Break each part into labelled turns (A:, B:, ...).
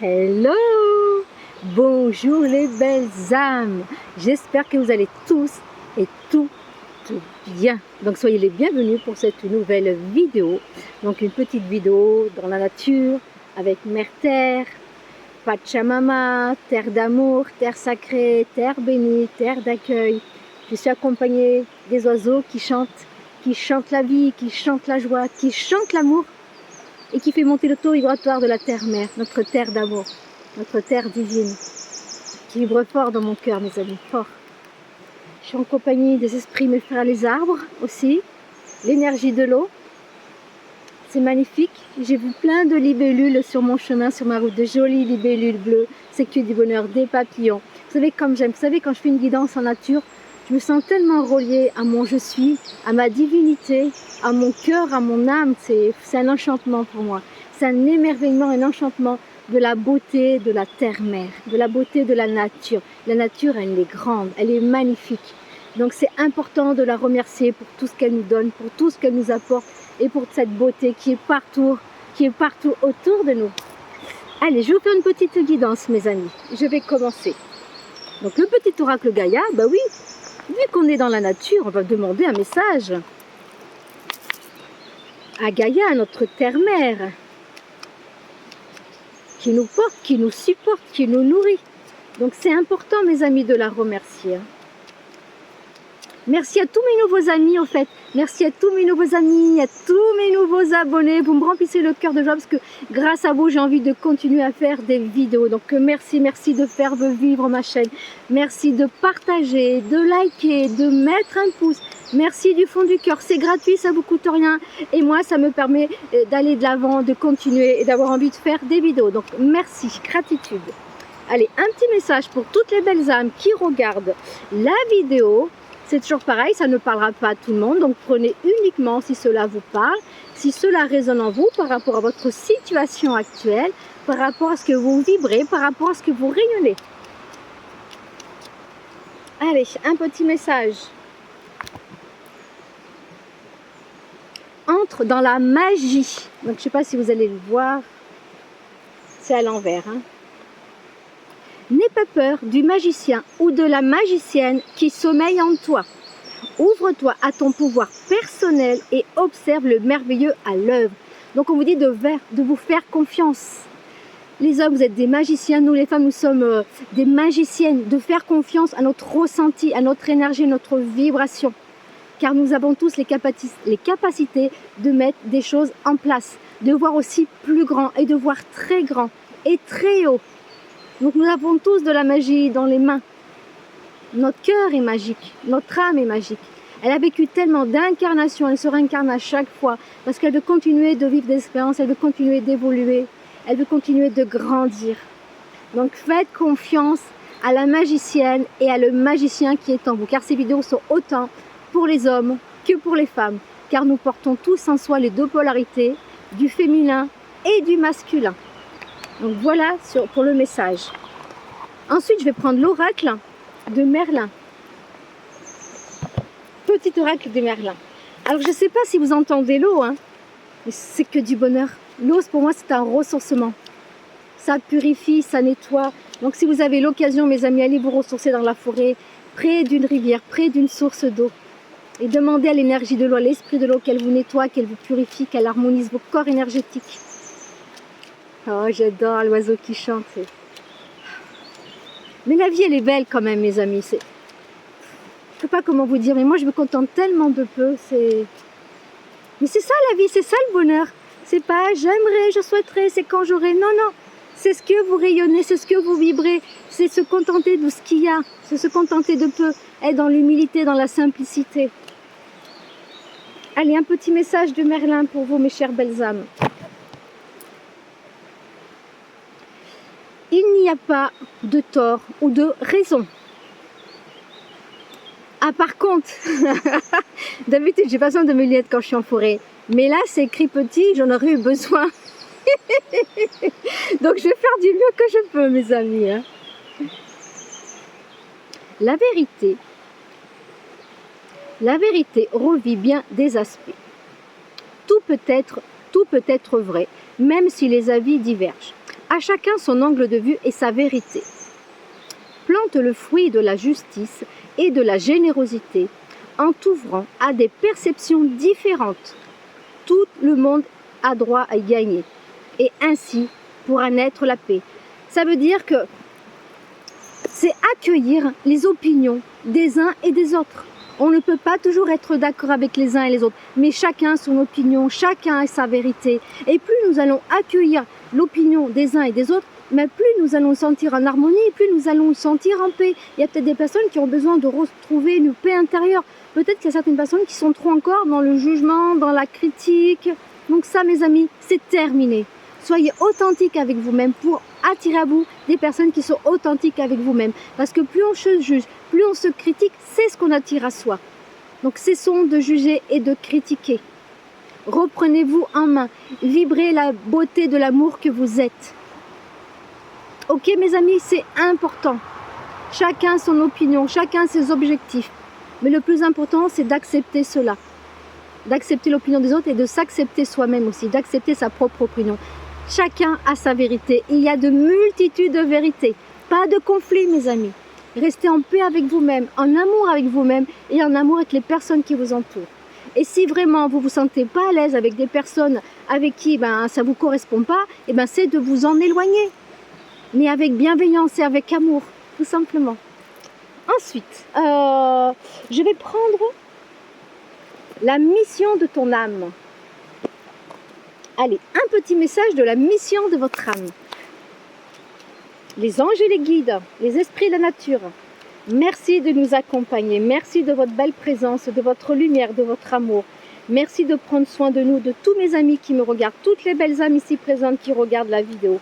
A: Hello! Bonjour les belles âmes! J'espère que vous allez tous et toutes bien. Donc soyez les bienvenus pour cette nouvelle vidéo. Donc une petite vidéo dans la nature avec Mère Terre, Pachamama, terre d'amour, terre sacrée, terre bénie, terre d'accueil. Je suis accompagnée des oiseaux qui chantent la vie, qui chantent la joie, qui chantent l'amour et qui fait monter le taux vibratoire de la terre-mère, notre terre d'amour, notre terre divine, qui vibre fort dans mon cœur, mes amis, fort. Je suis en compagnie des esprits, mes frères, les arbres aussi, l'énergie de l'eau, c'est magnifique. J'ai vu plein de libellules sur mon chemin, sur ma route, de jolies libellules bleues, c'est que du bonheur, des papillons. Vous savez comme j'aime, vous savez quand je fais une guidance en nature, je me sens tellement reliée à mon je suis, à ma divinité, à mon cœur, à mon âme. C'est un enchantement pour moi. C'est un émerveillement, un enchantement de la beauté de la terre-mère, de la beauté de la nature. La nature, elle est grande, elle est magnifique. Donc c'est important de la remercier pour tout ce qu'elle nous donne, pour tout ce qu'elle nous apporte et pour cette beauté qui est partout autour de nous. Allez, je vais vous faire une petite guidance, mes amis. Je vais commencer. Donc le petit oracle Gaïa, bah oui, vu qu'on est dans la nature, on va demander un message à Gaïa, à notre terre-mère, qui nous porte, qui nous supporte, qui nous nourrit. Donc c'est important, mes amis, de la remercier. Merci à tous mes nouveaux amis, en fait. Merci à tous mes nouveaux amis, à tous mes nouveaux abonnés. Vous me remplissez le cœur de joie parce que grâce à vous, j'ai envie de continuer à faire des vidéos. Donc merci de faire vivre ma chaîne. Merci de partager, de liker, de mettre un pouce. Merci du fond du cœur. C'est gratuit, ça vous coûte rien. Et moi, ça me permet d'aller de l'avant, de continuer et d'avoir envie de faire des vidéos. Donc merci, gratitude. Allez, un petit message pour toutes les belles âmes qui regardent la vidéo. C'est toujours pareil, ça ne parlera pas à tout le monde, donc prenez uniquement si cela vous parle, si cela résonne en vous par rapport à votre situation actuelle, par rapport à ce que vous vibrez, par rapport à ce que vous rayonnez. Allez, un petit message. Entre dans la magie. Donc je ne sais pas si vous allez le voir, c'est à l'envers, hein. N'aie pas peur du magicien ou de la magicienne qui sommeille en toi. Ouvre-toi à ton pouvoir personnel et observe le merveilleux à l'œuvre. Donc on vous dit de vous faire confiance. Les hommes, vous êtes des magiciens, nous les femmes, nous sommes des magiciennes. De faire confiance à notre ressenti, à notre énergie, notre vibration. Car nous avons tous les capacités de mettre des choses en place, de voir aussi plus grand et de voir très grand et très haut. Donc nous avons tous de la magie dans les mains. Notre cœur est magique, notre âme est magique. Elle a vécu tellement d'incarnations, elle se réincarne à chaque fois parce qu'elle veut continuer de vivre des expériences, elle veut continuer d'évoluer, elle veut continuer de grandir. Donc faites confiance à la magicienne et à le magicien qui est en vous. Car ces vidéos sont autant pour les hommes que pour les femmes. Car nous portons tous en soi les deux polarités, du féminin et du masculin. Donc voilà pour le message. Ensuite, je vais prendre l'oracle de Merlin. Petit oracle de Merlin. Alors, je ne sais pas si vous entendez l'eau, hein, mais c'est que du bonheur. L'eau, pour moi, c'est un ressourcement. Ça purifie, ça nettoie. Donc, si vous avez l'occasion, mes amis, allez vous ressourcer dans la forêt, près d'une rivière, près d'une source d'eau. Et demandez à l'énergie de l'eau, à l'esprit de l'eau, qu'elle vous nettoie, qu'elle vous purifie, qu'elle harmonise vos corps énergétiques. Oh, j'adore l'oiseau qui chante. Mais la vie, elle est belle quand même, mes amis. Je ne sais pas comment vous dire, mais moi, je me contente tellement de peu. Mais c'est ça la vie, c'est ça le bonheur. C'est pas j'aimerais, je souhaiterais, c'est quand j'aurai. Non, non. C'est ce que vous rayonnez, c'est ce que vous vibrez. C'est se contenter de ce qu'il y a. C'est se contenter de peu. Être dans l'humilité, dans la simplicité. Allez, un petit message de Merlin pour vous, mes chères belles âmes. Il n'y a pas de tort ou de raison. Ah, par contre, d'habitude, j'ai pas besoin de mes lunettes quand je suis en forêt. Mais là, c'est écrit petit, j'en aurais eu besoin. Donc, je vais faire du mieux que je peux, mes amis. Hein. La vérité revit bien des aspects. Tout peut être vrai, même si les avis divergent. À chacun son angle de vue et sa vérité. Plante le fruit de la justice et de la générosité en t'ouvrant à des perceptions différentes. Tout le monde a droit à y gagner et ainsi pourra naître la paix. Ça veut dire que c'est accueillir les opinions des uns et des autres. On ne peut pas toujours être d'accord avec les uns et les autres, mais chacun son opinion, chacun a sa vérité. Et plus nous allons accueillir l'opinion des uns et des autres, mais plus nous allons nous sentir en harmonie, plus nous allons nous sentir en paix. Il y a peut-être des personnes qui ont besoin de retrouver une paix intérieure. Peut-être qu'il y a certaines personnes qui sont trop encore dans le jugement, dans la critique. Donc ça, mes amis, c'est terminé. Soyez authentiques avec vous-même pour attirer à vous des personnes qui sont authentiques avec vous-même. Parce que plus on se juge, plus on se critique, c'est ce qu'on attire à soi. Donc cessons de juger et de critiquer. Reprenez-vous en main. Vibrez la beauté de l'amour que vous êtes. Ok mes amis, c'est important. Chacun son opinion, chacun ses objectifs. Mais le plus important, c'est d'accepter cela. D'accepter l'opinion des autres et de s'accepter soi-même aussi, d'accepter sa propre opinion. Chacun a sa vérité. Il y a de multitudes de vérités. Pas de conflit, mes amis. Restez en paix avec vous-même, en amour avec vous-même et en amour avec les personnes qui vous entourent. Et si vraiment vous ne vous sentez pas à l'aise avec des personnes avec qui ça ne vous correspond pas, c'est de vous en éloigner. Mais avec bienveillance et avec amour, tout simplement. Ensuite, je vais prendre la mission de ton âme. Allez, un petit message de la mission de votre âme. Les anges et les guides, les esprits de la nature, merci de nous accompagner. Merci de votre belle présence, de votre lumière, de votre amour. Merci de prendre soin de nous, de tous mes amis qui me regardent, toutes les belles âmes ici présentes qui regardent la vidéo.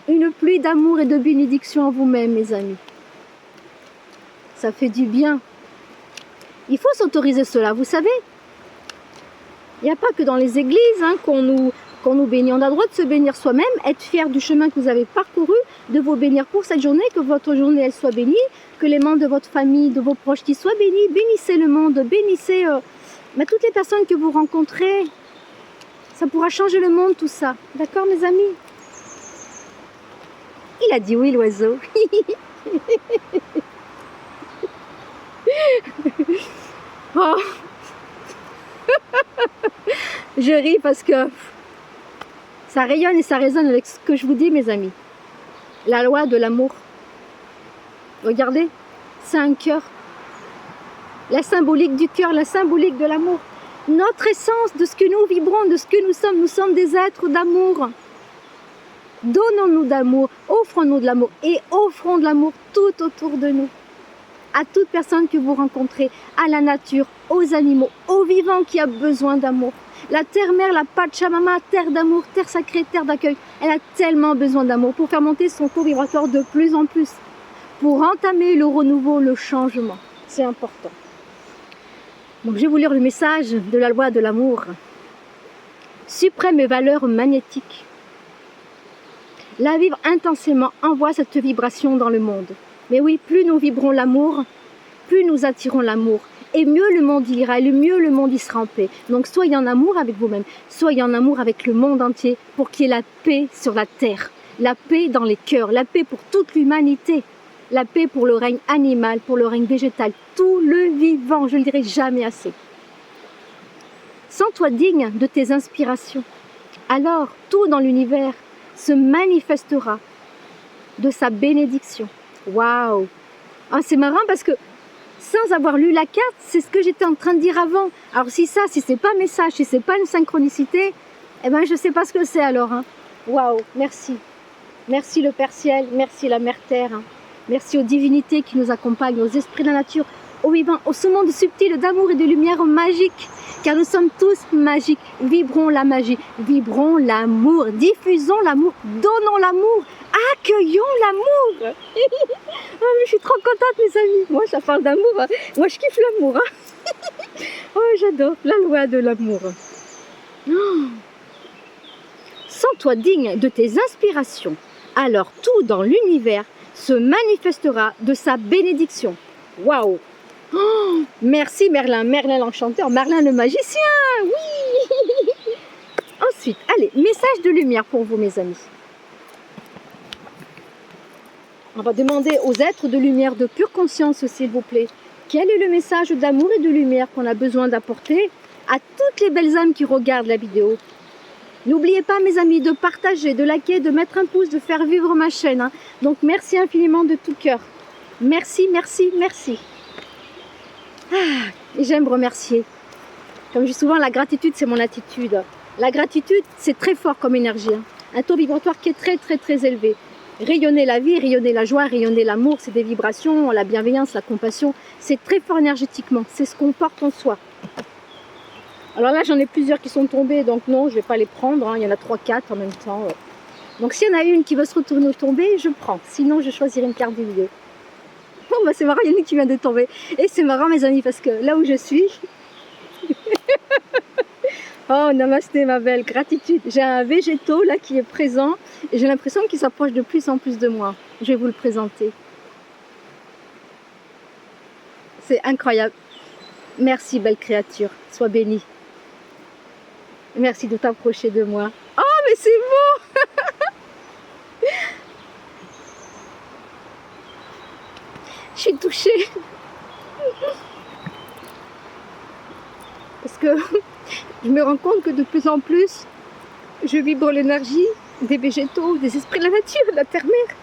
A: Une pluie d'amour et de bénédiction en vous-même, mes amis. Ça fait du bien. Il faut s'autoriser cela, vous savez. Il n'y a pas que dans les églises qu'on nous bénit. On a le droit de se bénir soi-même, être fier du chemin que vous avez parcouru, de vous bénir pour cette journée, que votre journée elle soit bénie, que les membres de votre famille, de vos proches qui soient bénis. Bénissez le monde, bénissez toutes les personnes que vous rencontrez. Ça pourra changer le monde, tout ça. D'accord, mes amis? Il a dit oui, l'oiseau. Oh. Je ris parce que ça rayonne et ça résonne avec ce que je vous dis, mes amis. La loi de l'amour. Regardez, c'est un cœur. La symbolique du cœur, la symbolique de l'amour. Notre essence, de ce que nous vibrons, de ce que nous sommes des êtres d'amour. Donnons-nous d'amour, offrons-nous de l'amour et offrons de l'amour tout autour de nous. À toute personne que vous rencontrez, à la nature, aux animaux, aux vivants qui a besoin d'amour. La terre-mère, la Pachamama, terre d'amour, terre sacrée, terre d'accueil, elle a tellement besoin d'amour pour faire monter son taux vibratoire de plus en plus, pour entamer le renouveau, le changement. C'est important. Donc je vais vous lire le message de la loi de l'amour. Suprême valeur magnétique. La vivre intensément envoie cette vibration dans le monde. Mais oui, plus nous vibrons l'amour, plus nous attirons l'amour. Et mieux le monde ira, et mieux le monde y sera en paix. Donc soyez en amour avec vous-même, soyez en amour avec le monde entier pour qu'il y ait la paix sur la terre, la paix dans les cœurs, la paix pour toute l'humanité, la paix pour le règne animal, pour le règne végétal, tout le vivant, je ne le dirai jamais assez. Sens-toi digne de tes inspirations. Alors tout dans l'univers se manifestera de sa bénédiction. Waouh! Ah, c'est marrant parce que sans avoir lu la carte, c'est ce que j'étais en train de dire avant. Alors si c'est pas un message, si c'est pas une synchronicité, je sais pas ce que c'est alors. Waouh, merci. Merci le Père Ciel, merci la Mère Terre. Merci aux divinités qui nous accompagnent, aux esprits de la nature, aux vivants, au ce monde subtil d'amour et de lumière magique. Car nous sommes tous magiques. Vibrons la magie, vibrons l'amour, diffusons l'amour, donnons l'amour, accueillons l'amour. Oh, je suis trop contente, mes amis. Moi, ça parle d'amour. Moi, je kiffe l'amour. Oh, j'adore la loi de l'amour. Oh. Sens-toi digne de tes inspirations. Alors tout dans l'univers se manifestera de sa bénédiction. Waouh! Oh, merci Merlin, Merlin l'enchanteur, Merlin le magicien, oui. Ensuite, suite. Allez, message de lumière pour vous, mes amis. On va demander aux êtres de lumière de pure conscience, s'il vous plaît, quel est le message d'amour et de lumière qu'on a besoin d'apporter à toutes les belles âmes qui regardent la vidéo. N'oubliez pas, mes amis, de partager, de liker, de mettre un pouce, de faire vivre ma chaîne. Hein. Donc, merci infiniment de tout cœur. Merci, merci, merci. Ah, et j'aime remercier. Comme je dis souvent, la gratitude, c'est mon attitude. La gratitude, c'est très fort comme énergie. Hein. Un taux vibratoire qui est très, très, très élevé. Rayonner la vie, rayonner la joie, rayonner l'amour, c'est des vibrations, la bienveillance, la compassion. C'est très fort énergétiquement. C'est ce qu'on porte en soi. Alors là, j'en ai plusieurs qui sont tombés, donc non, je ne vais pas les prendre. Hein. Il y en a 3-4 en même temps. Donc s'il y en a une qui veut se retourner ou tomber, je prends. Sinon, je choisirai une carte du milieu. Oh, bah c'est marrant, il y en a une qui vient de tomber. Et c'est marrant, mes amis, parce que là où je suis... Oh, namasté, ma belle, gratitude. J'ai un végétaux là qui est présent et j'ai l'impression qu'il s'approche de plus en plus de moi. Je vais vous le présenter. C'est incroyable. Merci, belle créature. Sois bénie. Merci de t'approcher de moi. Oh, mais c'est beau. Je suis touchée. Parce que je me rends compte que de plus en plus, je vibre l'énergie des végétaux, des esprits de la nature, de la terre-mère.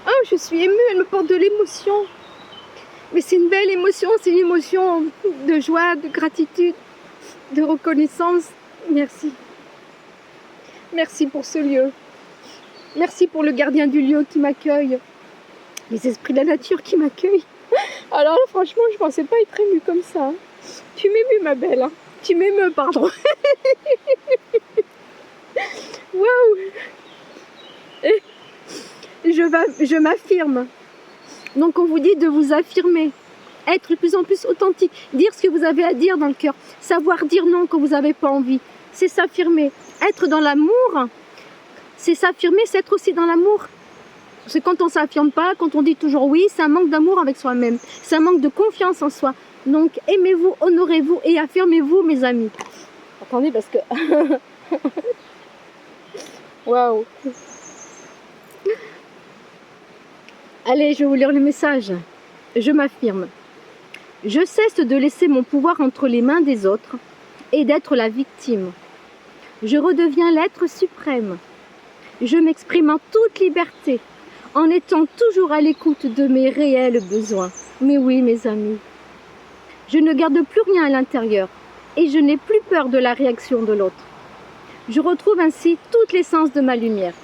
A: Oh, je suis émue, elle me porte de l'émotion. Mais c'est une belle émotion, c'est une émotion de joie, de gratitude, de reconnaissance. Merci. Merci pour ce lieu. Merci pour le gardien du lieu qui m'accueille. Les esprits de la nature qui m'accueillent. Alors là, franchement, je ne pensais pas être émue comme ça. Hein. Tu m'émeus, ma belle. Hein. Tu m'émeus, pardon. Waouh. Je m'affirme. Donc on vous dit de vous affirmer. Être de plus en plus authentique. Dire ce que vous avez à dire dans le cœur. Savoir dire non quand vous n'avez pas envie. C'est s'affirmer. Être dans l'amour, c'est s'affirmer, c'est être aussi dans l'amour. Parce que quand on ne s'affirme pas, quand on dit toujours oui, c'est un manque d'amour avec soi-même. C'est un manque de confiance en soi. Donc aimez-vous, honorez-vous et affirmez-vous, mes amis. Attendez, parce que... Waouh. Allez, je vais vous lire le message. Je m'affirme. Je cesse de laisser mon pouvoir entre les mains des autres et d'être la victime. Je redeviens l'être suprême. Je m'exprime en toute liberté, en étant toujours à l'écoute de mes réels besoins. Mais oui, mes amis, je ne garde plus rien à l'intérieur et je n'ai plus peur de la réaction de l'autre. Je retrouve ainsi toute l'essence de ma lumière.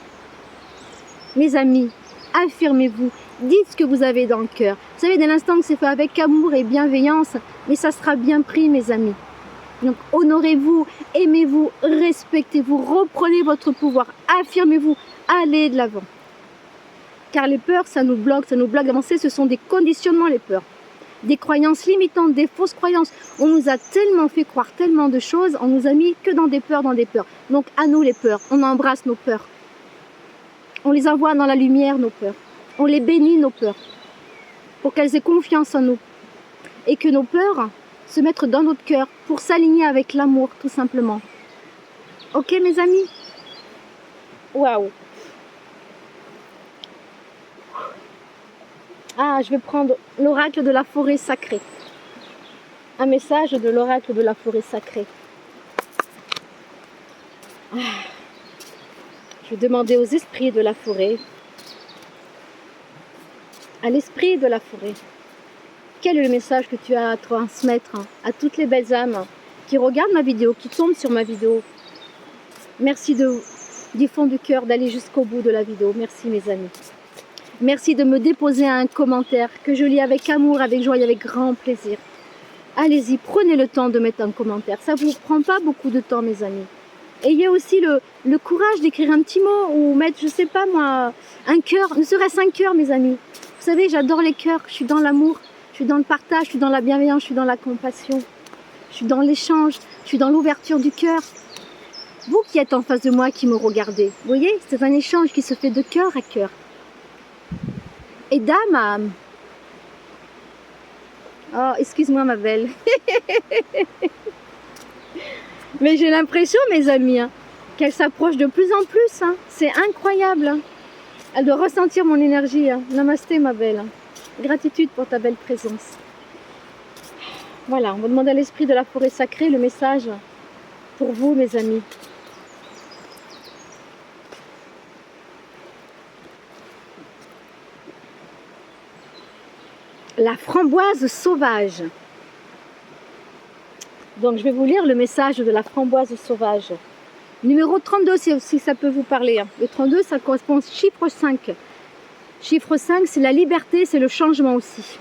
A: Mes amis, affirmez-vous, dites ce que vous avez dans le cœur. Vous savez, dès l'instant que c'est fait avec amour et bienveillance, mais ça sera bien pris, mes amis. Donc, honorez-vous, aimez-vous, respectez-vous, reprenez votre pouvoir, affirmez-vous, allez de l'avant. Car les peurs, ça nous bloque d'avancer. Ce sont des conditionnements, les peurs. Des croyances limitantes, des fausses croyances. On nous a tellement fait croire tellement de choses, on nous a mis que dans des peurs, Donc, à nous les peurs, on embrasse nos peurs. On les envoie dans la lumière, nos peurs. On les bénit, nos peurs, pour qu'elles aient confiance en nous. Et que nos peurs se mettent dans notre cœur pour s'aligner avec l'amour, tout simplement. Ok, mes amis? Waouh! Ah, je vais prendre l'oracle de la forêt sacrée. Un message de l'oracle de la forêt sacrée. Ah. Je vais demander aux esprits de la forêt, à l'esprit de la forêt, quel est le message que tu as à transmettre à toutes les belles âmes qui regardent ma vidéo, qui tombent sur ma vidéo. Merci du fond du cœur d'aller jusqu'au bout de la vidéo. Merci, mes amis. Merci de me déposer un commentaire que je lis avec amour, avec joie et avec grand plaisir. Allez-y, prenez le temps de mettre un commentaire. Ça ne vous prend pas beaucoup de temps, mes amis. Ayez aussi le courage d'écrire un petit mot ou mettre, je sais pas moi, un cœur, ne serait-ce un cœur, mes amis. Vous savez, j'adore les cœurs, je suis dans l'amour, je suis dans le partage, je suis dans la bienveillance, je suis dans la compassion, je suis dans l'échange, je suis dans l'ouverture du cœur. Vous qui êtes en face de moi, qui me regardez, vous voyez, c'est un échange qui se fait de cœur à cœur. Et d'âme à âme. Oh, excuse-moi ma belle. Mais j'ai l'impression, mes amis, hein, qu'elle s'approche de plus en plus. Hein. C'est incroyable. Hein. Elle doit ressentir mon énergie. Hein. Namasté, ma belle. Gratitude pour ta belle présence. Voilà, on va demander à l'esprit de la forêt sacrée le message pour vous, mes amis. La framboise sauvage. Donc je vais vous lire le message de la framboise sauvage. Numéro 32, si ça peut vous parler. Le 32, ça correspond au chiffre 5. Chiffre 5, c'est la liberté, c'est le changement aussi.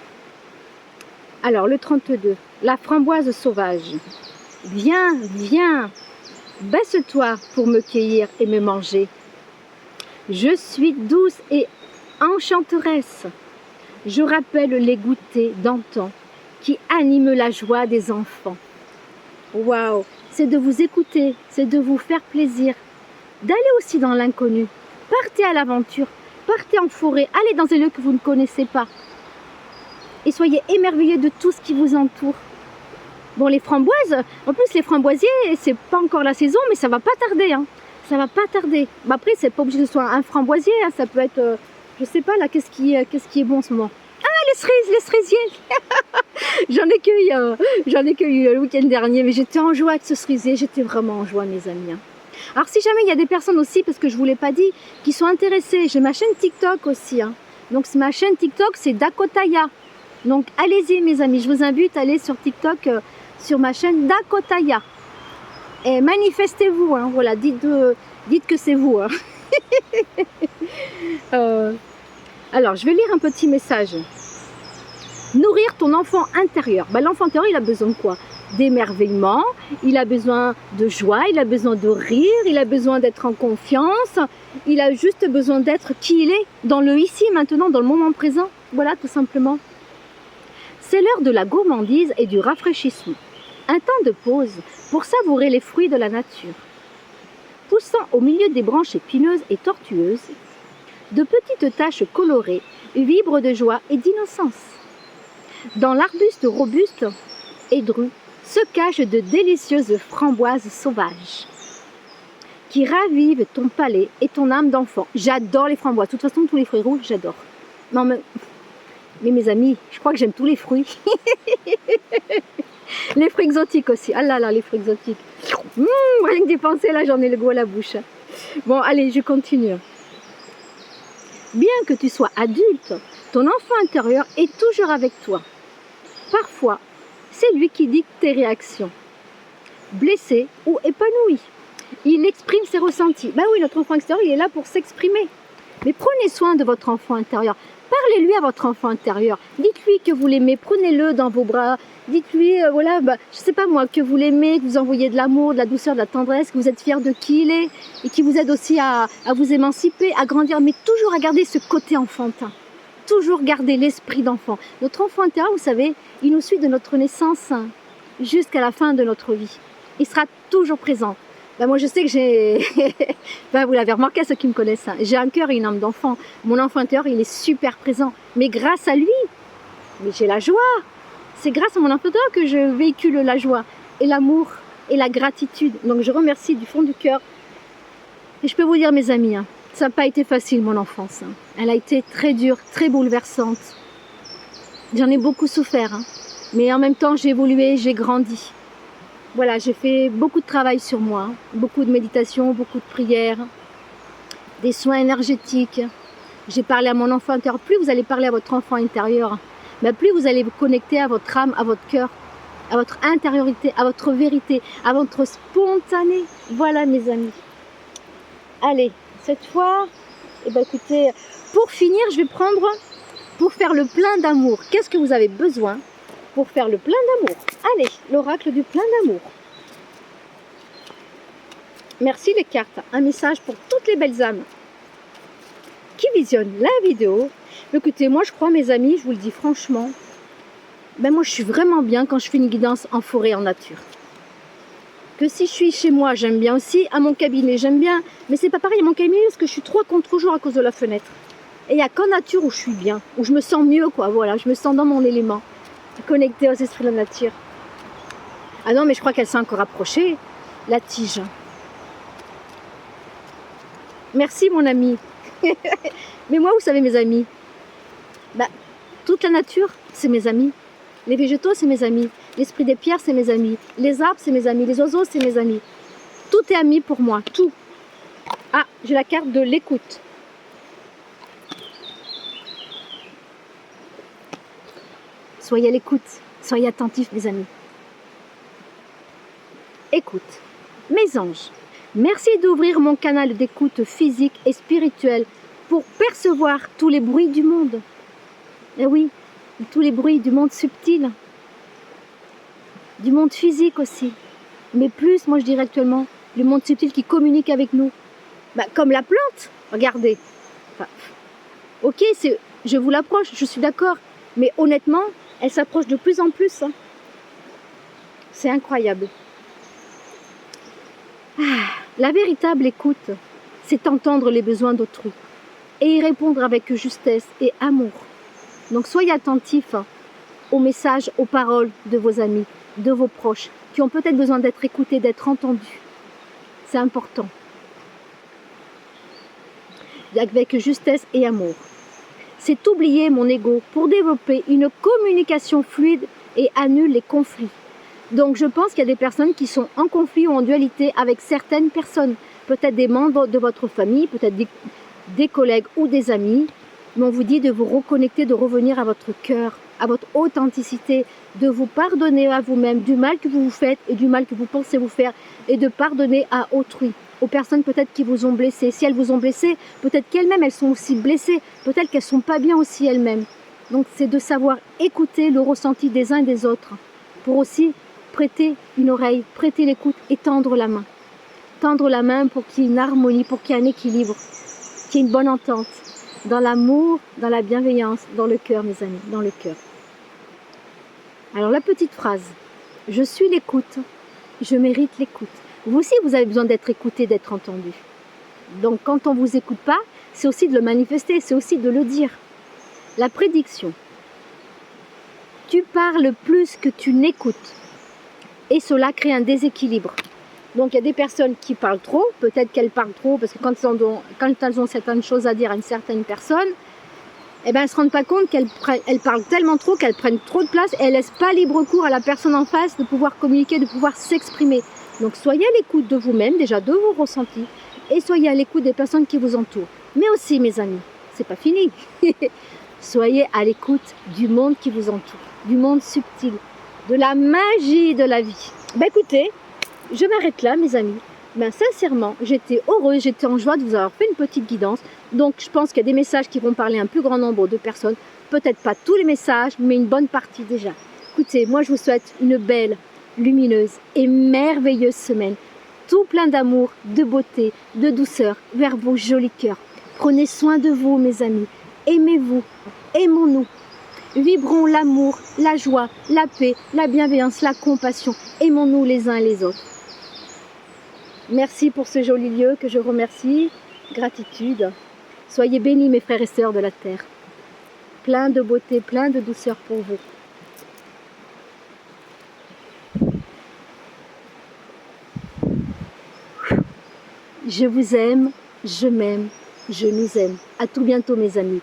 A: Alors, le 32, la framboise sauvage. Viens, viens, baisse-toi pour me cueillir et me manger. Je suis douce et enchanteresse. Je rappelle les goûters d'antan qui animent la joie des enfants. Waouh, c'est de vous écouter, c'est de vous faire plaisir, d'aller aussi dans l'inconnu. Partez à l'aventure, partez en forêt, allez dans un lieu que vous ne connaissez pas. Et soyez émerveillés de tout ce qui vous entoure. Bon, les framboises, en plus les framboisiers, c'est pas encore la saison, mais ça va pas tarder. Hein. Ça va pas tarder. Bah après, c'est pas obligé de soit un framboisier, hein. Ça peut être, je sais pas là, qu'est-ce qui est bon en ce moment. Ah, les cerises, les cerisiers. J'en ai cueilli le week-end dernier, mais j'étais en joie avec ce cerisier, j'étais vraiment en joie, mes amis. Hein. Alors si jamais il y a des personnes aussi, parce que je ne vous l'ai pas dit, qui sont intéressées, j'ai ma chaîne TikTok aussi. Hein. Donc ma chaîne TikTok, c'est Dakotaya. Donc allez-y, mes amis, je vous invite à aller sur TikTok, sur ma chaîne Dakotaya. Et manifestez-vous, hein, voilà, dites que c'est vous. Hein. Alors, je vais lire un petit message. Nourrir ton enfant intérieur. Ben, l'enfant intérieur, il a besoin de quoi? D'émerveillement, il a besoin de joie, il a besoin de rire, il a besoin d'être en confiance, il a juste besoin d'être qui il est, dans le ici et maintenant, dans le moment présent. Voilà, tout simplement. C'est l'heure de la gourmandise et du rafraîchissement. Un temps de pause pour savourer les fruits de la nature. Poussant au milieu des branches épineuses et tortueuses, de petites taches colorées vibrent de joie et d'innocence. Dans l'arbuste robuste et dru se cachent de délicieuses framboises sauvages qui ravivent ton palais et ton âme d'enfant. J'adore les framboises. De toute façon, tous les fruits rouges, j'adore. Non, mais mes amis, je crois que j'aime tous les fruits. Les fruits exotiques aussi. Ah là là, les fruits exotiques. Rien que d'y penser, là, j'en ai le goût à la bouche. Bon, allez, je continue. Bien que tu sois adulte, ton enfant intérieur est toujours avec toi. Parfois, c'est lui qui dicte tes réactions. Blessé ou épanoui, il exprime ses ressentis. Ben oui, notre enfant extérieur, il est là pour s'exprimer. Mais prenez soin de votre enfant intérieur. Parlez-lui à votre enfant intérieur. Dites-lui que vous l'aimez. Prenez-le dans vos bras. Dites-lui, voilà, je sais pas moi, que vous l'aimez, que vous envoyez de l'amour, de la douceur, de la tendresse, que vous êtes fier de qui il est et qui vous aide aussi à vous émanciper, à grandir, mais toujours à garder ce côté enfantin. Toujours garder l'esprit d'enfant. Notre enfant intérieur, vous savez, il nous suit de notre naissance jusqu'à la fin de notre vie. Il sera toujours présent. Ben moi, je sais que j'ai... ben, vous l'avez remarqué, ceux qui me connaissent. Hein. J'ai un cœur et une âme d'enfant. Mon enfant intérieur, il est super présent. Mais grâce à lui, mais j'ai la joie. C'est grâce à mon enfant intérieur que je véhicule la joie et l'amour et la gratitude. Donc, je remercie du fond du cœur. Et je peux vous dire, mes amis, hein, ça n'a pas été facile, mon enfance. Hein. Elle a été très dure, très bouleversante. J'en ai beaucoup souffert. Hein. Mais en même temps, j'ai évolué, j'ai grandi. Voilà, j'ai fait beaucoup de travail sur moi, beaucoup de méditation, beaucoup de prières, des soins énergétiques. J'ai parlé à mon enfant intérieur. Plus vous allez parler à votre enfant intérieur, ben plus vous allez vous connecter à votre âme, à votre cœur, à votre intériorité, à votre vérité, à votre spontané. Voilà, mes amis. Allez, cette fois, eh ben, écoutez, pour finir, je vais prendre, pour faire le plein d'amour, qu'est-ce que vous avez besoin pour faire le plein d'amour? Allez, l'oracle du plein d'amour. Merci les cartes. Un message pour toutes les belles âmes qui visionnent la vidéo. Écoutez, moi je crois, mes amis, je vous le dis franchement, ben moi je suis vraiment bien quand je fais une guidance en forêt, en nature. Que si je suis chez moi, j'aime bien aussi. À mon cabinet, j'aime bien. Mais c'est pas pareil à mon cabinet parce que je suis 3 contre jour à cause de la fenêtre. Et il n'y a qu'en nature où je suis bien, où je me sens mieux, quoi. Voilà, je me sens dans mon élément, connectée aux esprits de la nature. Ah non, mais je crois qu'elle s'est encore approchée. la tige. Merci mon ami. Mais moi, vous savez mes amis, bah, toute la nature, c'est mes amis. Les végétaux, c'est mes amis. L'esprit des pierres, c'est mes amis. Les arbres, c'est mes amis. Les oiseaux, c'est mes amis. Tout est ami pour moi, tout. Ah, j'ai la carte de l'écoute. Soyez à l'écoute, soyez attentifs mes amis. Écoute, mes anges, merci d'ouvrir mon canal d'écoute physique et spirituelle pour percevoir tous les bruits du monde. Eh oui, tous les bruits du monde subtil, du monde physique aussi. Mais plus, moi je dirais actuellement, le monde subtil qui communique avec nous. Bah, comme la plante, regardez. Enfin, ok, je vous l'approche, je suis d'accord. Mais honnêtement, elle s'approche de plus en plus. Hein. C'est incroyable. La véritable écoute, c'est entendre les besoins d'autrui et y répondre avec justesse et amour. Donc soyez attentifs aux messages, aux paroles de vos amis, de vos proches, qui ont peut-être besoin d'être écoutés, d'être entendus. C'est important. Avec justesse et amour. C'est oublier mon ego pour développer une communication fluide et annule les conflits. Donc je pense qu'il y a des personnes qui sont en conflit ou en dualité avec certaines personnes, peut-être des membres de votre famille, peut-être des collègues ou des amis, mais on vous dit de vous reconnecter, de revenir à votre cœur, à votre authenticité, de vous pardonner à vous-même du mal que vous vous faites et du mal que vous pensez vous faire et de pardonner à autrui, aux personnes peut-être qui vous ont blessé. Si elles vous ont blessé, peut-être qu'elles-mêmes elles sont aussi blessées, peut-être qu'elles ne sont pas bien aussi elles-mêmes. Donc c'est de savoir écouter le ressenti des uns et des autres pour aussi prêter une oreille, prêter l'écoute et tendre la main. Tendre la main pour qu'il y ait une harmonie, pour qu'il y ait un équilibre, qu'il y ait une bonne entente, dans l'amour, dans la bienveillance, dans le cœur mes amis, dans le cœur. Alors la petite phrase, je suis l'écoute, je mérite l'écoute. Vous aussi vous avez besoin d'être écouté, d'être entendu. Donc quand on ne vous écoute pas, c'est aussi de le manifester, c'est aussi de le dire. La prédiction, tu parles plus que tu n'écoutes. Et cela crée un déséquilibre. Donc il y a des personnes qui parlent trop, peut-être qu'elles parlent trop, parce que quand elles ont certaines choses à dire à une certaine personne, eh ben, elles ne se rendent pas compte qu'elles parlent tellement trop, qu'elles prennent trop de place, et elles ne laissent pas libre cours à la personne en face de pouvoir communiquer, de pouvoir s'exprimer. Donc soyez à l'écoute de vous-même, déjà de vos ressentis, et soyez à l'écoute des personnes qui vous entourent. Mais aussi mes amis, c'est pas fini, soyez à l'écoute du monde qui vous entoure, du monde subtil, de la magie de la vie. Ben écoutez, je m'arrête là mes amis. Ben sincèrement, j'étais heureuse, j'étais en joie de vous avoir fait une petite guidance. Donc je pense qu'il y a des messages qui vont parler à un plus grand nombre de personnes. Peut-être pas tous les messages, mais une bonne partie déjà. Écoutez, moi je vous souhaite une belle, lumineuse et merveilleuse semaine. Tout plein d'amour, de beauté, de douceur vers vos jolis cœurs. Prenez soin de vous mes amis. Aimez-vous, aimons-nous. Vibrons l'amour, la joie, la paix, la bienveillance, la compassion. Aimons-nous les uns les autres. Merci pour ce joli lieu que je remercie. Gratitude. Soyez bénis mes frères et sœurs de la terre. Plein de beauté, plein de douceur pour vous. Je vous aime, je m'aime, je nous aime. À tout bientôt mes amis.